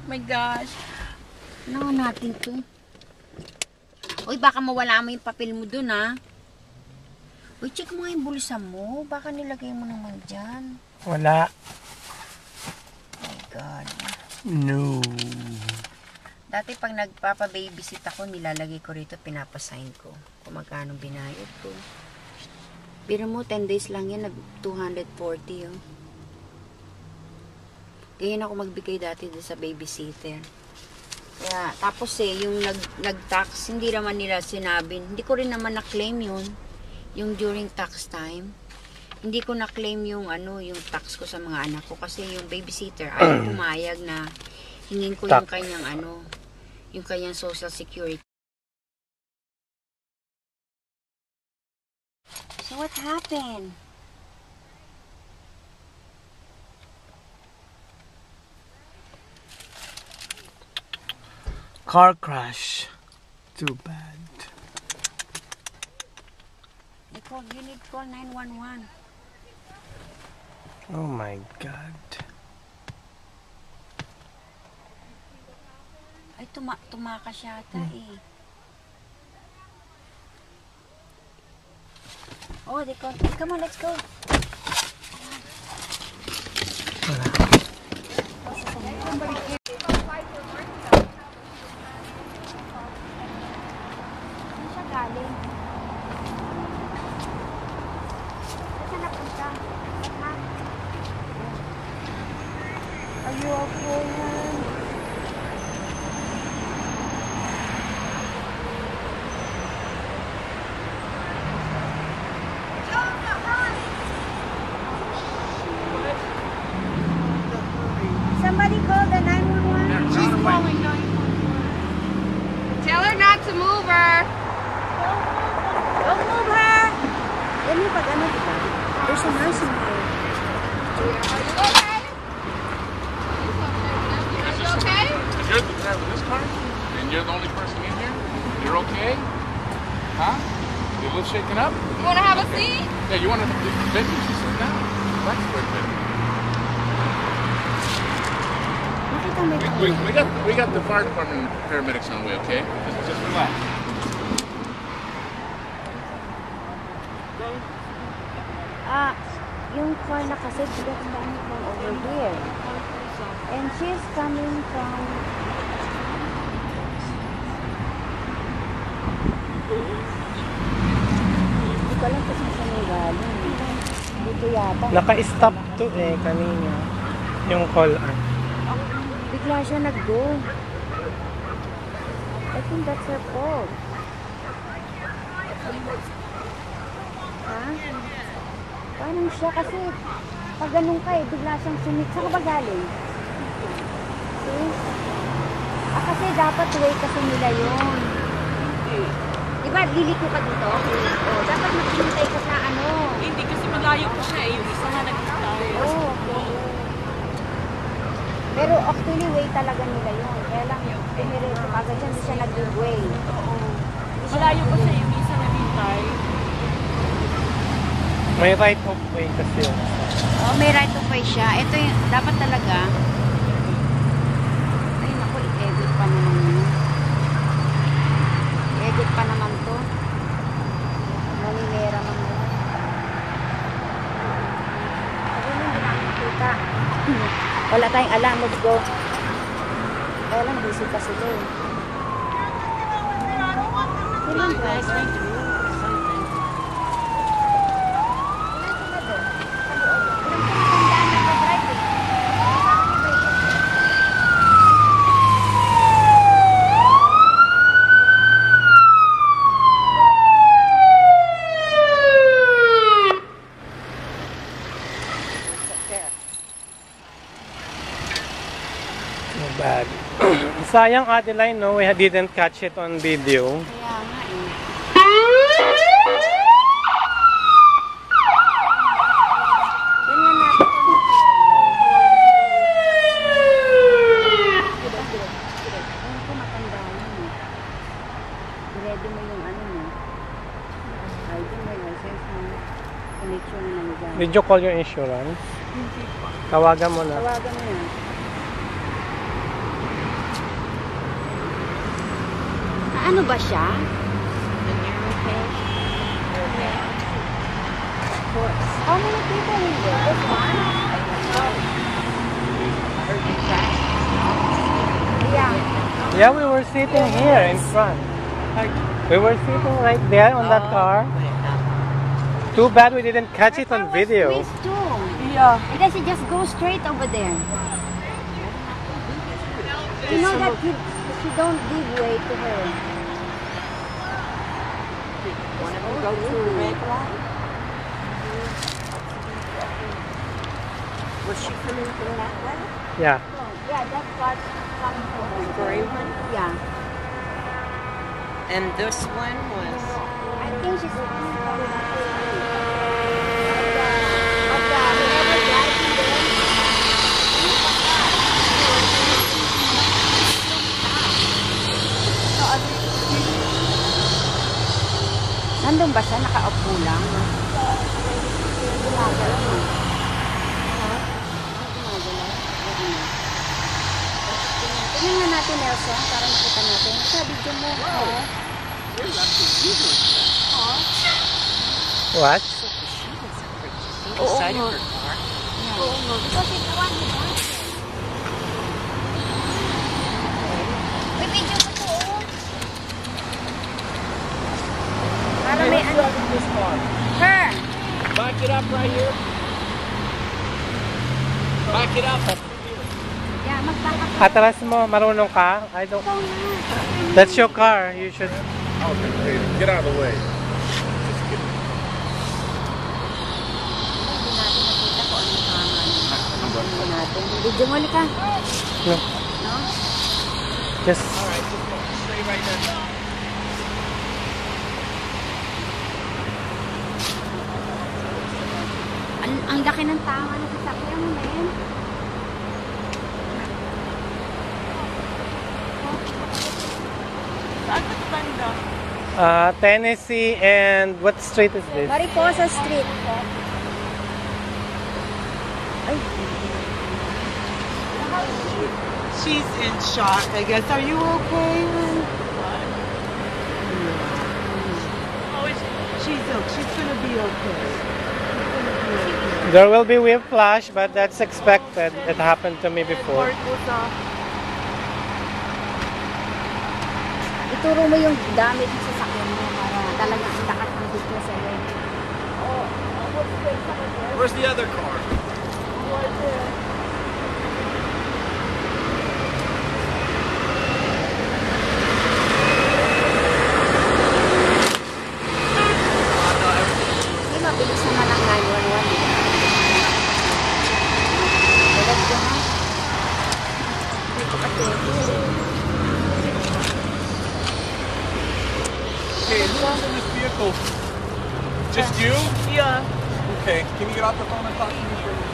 My gosh. Ano natin to? Uy, baka mawala mo yung papel mo dun, ha? Uy, check mo nga yung bulsa mo. Baka nilagay mo naman dyan. Wala. Oh my God. No. Dati pag nagpapa-babysit ako, nilalagay ko rito, pinapasign ko. Kung magkano binayad ko. Pero mo, 10 days lang yan, 240 yun. Ganyan ako magbigay dati doon sa babysitter. Kaya, tapos yung nag-tax, hindi naman nila sinabi. Hindi ko rin naman na-claim yun. Yung during tax time. Hindi ko na-claim yung yung tax ko sa mga anak ko. Kasi yung babysitter, ayaw pumayag na hingin ko yung kanyang yung kanyang social security. So what happened? Car crash. Too bad. You need call 911. Oh my God. Ay, tumakas yata eh. Oh, they call. Come on, let's go. Are you okay, man? Somebody call the 911. She's calling 911. Tell her not to move her. Don't move her. Let me pag ano, diba? There's a nurse in here. Are you okay? Are you okay? You're the driver of this car, and you're the only person in here. You're okay? Huh? You a little shaken up? You want to have a seat? Yeah, you want to sit down? That's where it's we got the fire department and paramedics on the way, okay? Just relax. Yung car na kasi bigat coming from over here. And she's coming from... Hindi ko alam kasi saan yung galing. Dito yata. Naka-stop to kanina. Yung call Bigla siya nag-go. I think that's her fault. Ha? Paano siya kasi pag ganun ka bigla siyang sumit. Saan ka ba galing? See? Kasi dapat way kasi nila yun. Diba, liliko ka dito? Dapat maghintay ka sa Hindi kasi malayo po siya eh. Yung isa na nag-tayo. Okay. Pero actually way talaga nila yun. Kaya lang, pinireto agad yan, hindi siya nag-way. Malayo po siya yung isa nag-hintay. May right of way kasi yun. Oh, may right of way siya. Ito yung, dapat talaga. Ay, naku, i-edit pa naman yun. I-edit pa naman to. Maninera naman yun. Sabi mo, hindi namin nakita. Wala tayong alam, let's go. Kaya lang, busy pa sila eh. Kailan guys? Bad. Sayang Adeline, no? We didn't catch it on video. Kaya nga eh. Ganyan natin. Ayun ko matanda yun eh. Ready mo yung mo. ID mo, license mo. Connection na nangyayon. Did you call your insurance? Tawagan mo na. Tawagan mo na. Ano ba siya? The neuropay. Of course. How many people in there? Just one? Yeah. Yeah, we were sitting here in front. We were sitting right there on that car. Too bad we didn't catch it on video. Squeezed too. Yeah. Because he just goes straight over there. You know that she don't give way to her. Want to go through the red light? Was she coming from that way? Yeah. Yeah, that car's coming from The gray one? Yeah. And this one was... I think she's coming from the whoever driving there. Nandun ba siya? Nakaupo lang? Gumagalaw mo. Gumagalaw? Tingnan nga natin, Nelson, para makita natin. Sabi ko mo. What? Inside of her car? Because it's one. May video ko po. Para may ano. Her. Back it up right here. Back it up. Yeah, magpaka. Atras mo, marunong ka? I don't. Ikaw na. That's your car. You should. Okay, get out of the way. Just kidding. Hindi natin nakita kung ano pangalan. Natin. Video mo ka. No. No? Just. All right, just go. Stay right there. Ang laki ng tama ng sasakyan mo na yun. Tennessee and what street is this? Mariposa Street. Ay. She's in shock, I guess. Are you okay? She's gonna be okay. There will be whiplash, but that's expected. It happened to me before. Ituro mo yung damit ng sasakyan mo para talagang ang lakas ng gusto sa'yo. Where's the other car? Hindi, mabilis naman ang 911. Tulad ko na. Hindi ko kasi. Okay, who else in this vehicle? Just you? Yeah. Okay, can you get off the phone and talk to me for a minute?